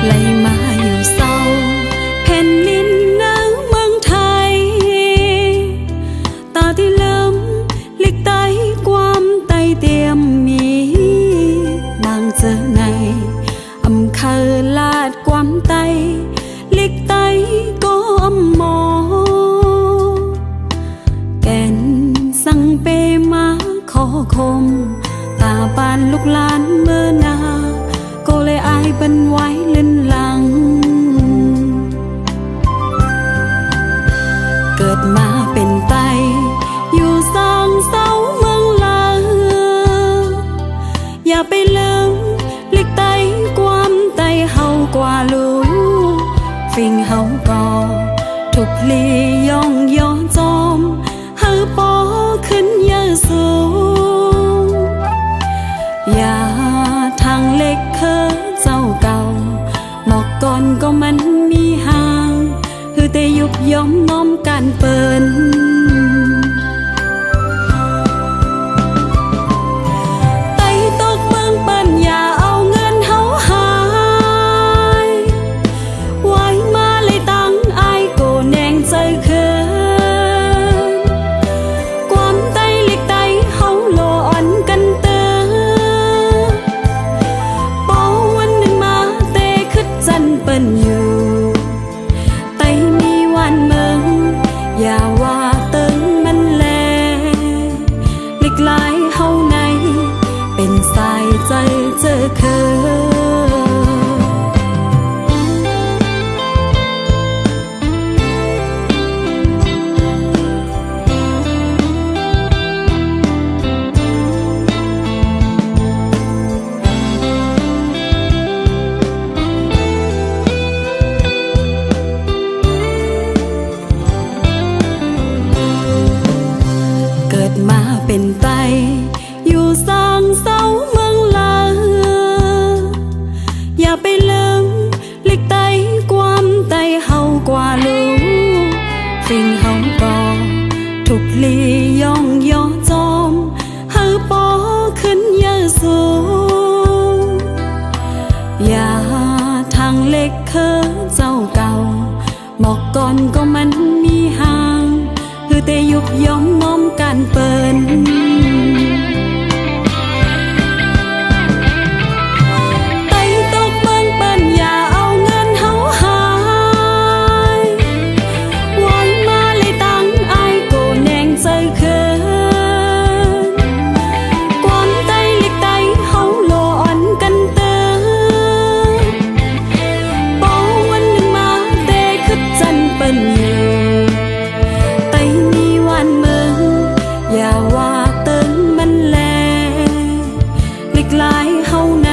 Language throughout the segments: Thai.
ลมาอยู่เศร้าแผ่นดินหนาวเมืองไทยตาที่เริ่มเล็กไตความไตเตรียมมีบางเจอในอำเคอลาดความไตเล็กไตก็อำหมอแก่นสั่งเปมาขอคมตาปานลูกหลานเมื่อนาก็เลยอายเป็นไว้เล่นหลังเกิดมาเป็นไตอยู่สองเสาเมืองลาอย่าไปลืมเล็กไตความไตเฮากว่าลูกฟิงเฮาก็ทุกลีย่องย่อจอมเฮาปอขึ้นเยอะสูงอย่าทางเล็กเคอเจ้าเก่าหมอกก่อนก็มันมีห่างคือแต่ยุบย่อมน้อมการเปินไตตกเมืองเปิ้นอย่าเอาเงินเฮาหายไว้มาเลยตั้งอายโกแนงใจเคินความไตเล็กไตเฮาโลอ่อนกันเตอปอวันหนึ่งมาเตคึดจันเปิ้นอยู่ไตมีวันเมืองอย่าว่าเติงมันแลเล็กลายเฮาในเป็นสายใจเจอเคเกิดมาเป็นไตอยู่สองเสาเมืองลาอย่าไปลืมเล็กไตความไตเฮากว่าลูกฟิงเฮาก็ทุกลีย่องย่อจอมเฮาปอขึ้นเยอะสูงอย่าทางเล็กเคอเจ้าเก่าหมอกก่อนก็มันมีห่างคือแต่ยุบย่อมน้อมการเปินไตตกเมืองเปิ้นอย่าเอาเงินเฮาหายไว้มาเลยตั้งอายโกแนงใจเคินความไตเล็กไตเฮาโลอ่อนกันเตอปอวันหนึ่งมาเตคึดจันเปิ้นอยู่ไตมีวันเมืองอย่าว่าเติงมันแลเล็กลายเฮาใน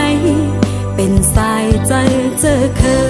เป็นสายใจเจอเคย